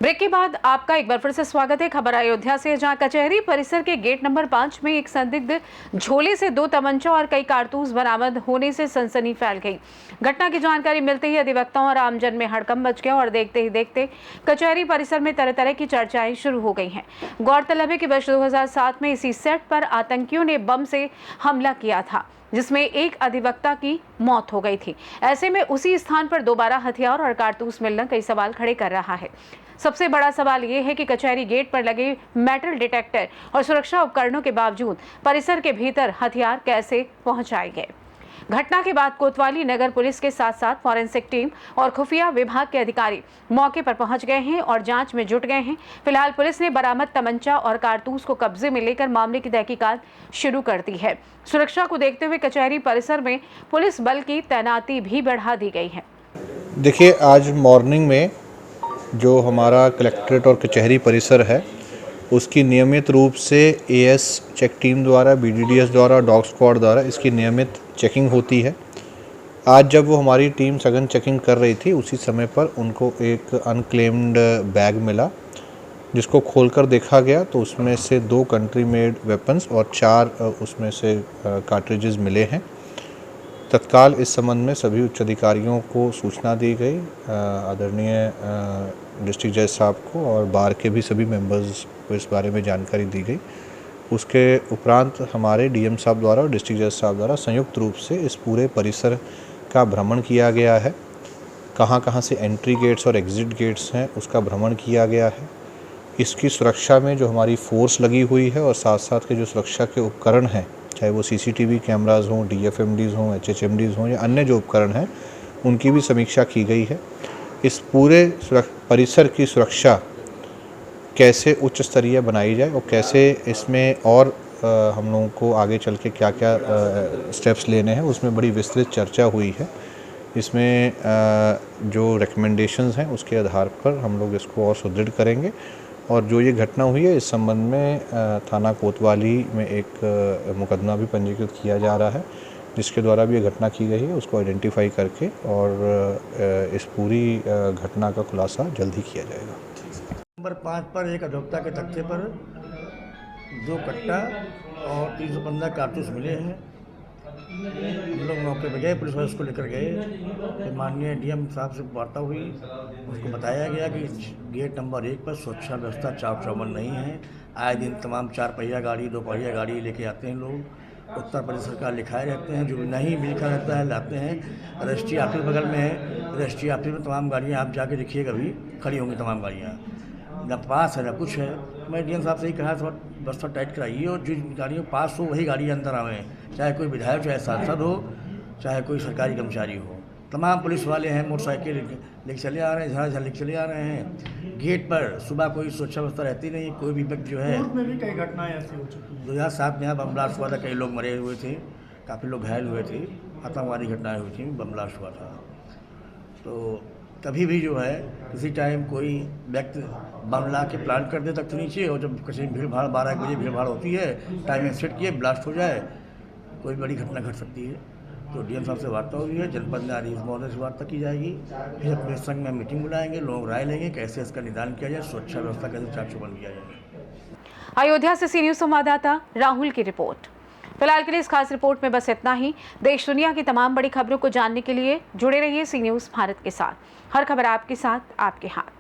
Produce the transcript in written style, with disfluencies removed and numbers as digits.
Break के बाद आपका एक बार फिर से स्वागत है। खबर अयोध्या से, जहां कचहरी परिसर के गेट नंबर 5 में एक संदिग्ध झोले से 2 तमंचा और कई कारतूस बरामद होने से सनसनी फैल गई। घटना की जानकारी मिलते ही अधिवक्ताओं और आमजन में हड़कंप मच गया और देखते ही देखते कचहरी परिसर में तरह तरह की चर्चाएं शुरू हो गई हैं। गौरतलब है कि वर्ष 2007 में इसी सेट पर आतंकियों ने बम से हमला किया था, जिसमें एक अधिवक्ता की मौत हो गई थी। ऐसे में उसी स्थान पर दोबारा हथियार और कारतूस मिलना कई सवाल खड़े कर रहा है। सबसे बड़ा सवाल ये है कि कचहरी गेट पर लगे मेटल डिटेक्टर और सुरक्षा उपकरणों के बावजूद परिसर के भीतर हथियार कैसे पहुंचाए गए। घटना के बाद कोतवाली नगर पुलिस के साथ साथ फॉरेंसिक टीम और खुफिया विभाग के अधिकारी मौके पर पहुंच गए हैं और जांच में जुट गए हैं। फिलहाल पुलिस ने बरामद तमंचा और कारतूस को कब्जे में लेकर मामले की तहकीकात शुरू कर दी है। सुरक्षा को देखते हुए कचहरी परिसर में पुलिस बल की तैनाती भी बढ़ा दी गई है। देखिए, आज मॉर्निंग में जो हमारा कलेक्ट्रेट और कचहरी परिसर है, उसकी नियमित रूप से एएस चेक टीम द्वारा, बीडीडीएस द्वारा, डॉग स्क्वाड द्वारा इसकी नियमित चेकिंग होती है। आज जब वो हमारी टीम सघन चेकिंग कर रही थी, उसी समय पर उनको एक अनक्लेम्ड बैग मिला, जिसको खोलकर देखा गया तो उसमें से 2 कंट्री मेड वेपन्स और 4 उसमें से कार्ट्रिजेस मिले हैं। तत्काल इस संबंध में सभी उच्च अधिकारियों को सूचना दी गई, आदरणीय डिस्ट्रिक्ट जज साहब को और बार के भी सभी मेंबर्स को इस बारे में जानकारी दी गई। उसके उपरांत हमारे डीएम साहब द्वारा और डिस्ट्रिक्ट जज साहब द्वारा संयुक्त रूप से इस पूरे परिसर का भ्रमण किया गया है। कहाँ कहाँ से एंट्री गेट्स और एग्ज़िट गेट्स हैं, उसका भ्रमण किया गया है। इसकी सुरक्षा में जो हमारी फोर्स लगी हुई है और साथ साथ के जो सुरक्षा के उपकरण हैं, चाहे वो सीसीटीवी कैमराज हों, डीएफएमडीज़ हों, एचएचएमडीज़ हों या अन्य जो उपकरण हैं, उनकी भी समीक्षा की गई है। इस पूरे परिसर की सुरक्षा कैसे उच्च स्तरीय बनाई जाए और कैसे इसमें और हम लोगों को आगे चल के क्या क्या स्टेप्स लेने हैं, उसमें बड़ी विस्तृत चर्चा हुई है। इसमें जो रिकमेंडेशंस हैं उसके आधार पर हम लोग इसको और सुदृढ़ करेंगे। और जो ये घटना हुई है, इस संबंध में थाना कोतवाली में एक मुकदमा भी पंजीकृत किया जा रहा है, जिसके द्वारा भी ये घटना की गई है। उसको आइडेंटिफाई करके और इस पूरी घटना का खुलासा जल्द ही किया जाएगा। नंबर 5 पर एक अधिवक्ता के तख्ते पर 2 कट्टा और 315 कारतूस मिले हैं। हम लोग मौके पर गए, पुलिस वाले उसको लेकर गए। फिर माननीय डीएम साहब से वार्ता हुई, उसको बताया गया कि गेट नंबर 1 पर सुरक्षा व्यवस्था चाक चौबंद नहीं है। आए दिन तमाम 4 पहिया गाड़ी, 2 पहिया गाड़ी लेके आते हैं लोग। उत्तर प्रदेश सरकार लिखाए रहते हैं, जो भी नहीं भी लिखा रहता है लाते हैं। रजिस्ट्री ऑफिस बगल में है, रजिस्ट्री ऑफिस में तमाम गाड़ियाँ आप जाके देखिएगा, भी खड़ी होंगी तमाम गाड़ियाँ। ना पास है ना कुछ है। मैं डीएम साहब से ही कहा थोड़ा व्यवस्था टाइट कराइए और जो गाड़ियों पास हो वही गाड़ी अंदर आवें, चाहे कोई विधायक, चाहे सांसद हो, चाहे कोई सरकारी कर्मचारी हो। तमाम पुलिस वाले हैं, मोटरसाइकिल लेके चले आ रहे हैं, झाड़ लेके चले आ रहे हैं। गेट पर सुबह कोई सुरक्षा व्यवस्था रहती नहीं। कोई भी व्यक्ति जो है, में भी कई घटनाएं ऐसी हो चुकी हैं। 2007 में यहाँ बम ब्लास्ट हुआ था, कई लोग मरे हुए थे, काफ़ी लोग घायल हुए थे, आतंकवादी घटनाएँ हुई थी, बम ब्लास्ट हुआ था। तो कभी भी जो है किसी टाइम कोई व्यक्ति बम ला के प्लान कर दे तक तो नीचे, और जब कहीं भीड़ भाड़ 12-1 बजे भीड़ भाड़ होती है, टाइमिंग सेट किए, ब्लास्ट हो जाए, कोई बड़ी घटना घट सकती है। तो डीएम साहब से वार्ता हुई है, जनपद न्यायाधीश महोदय से वार्ता की जाएगी। फिर अपने संघ में मीटिंग बुलाएंगे, लोग राय लेंगे कैसे इसका निदान किया जाए, सुरक्षा व्यवस्था कैसे चाक चौबंद किया जाए। अयोध्या से सी न्यूज़ संवाददाता राहुल की रिपोर्ट। फिलहाल के लिए इस खास रिपोर्ट में बस इतना ही। देश दुनिया की तमाम बड़ी खबरों को जानने के लिए जुड़े रहिए सी न्यूज़ भारत के साथ। हर खबर आपके साथ, आपके हाथ।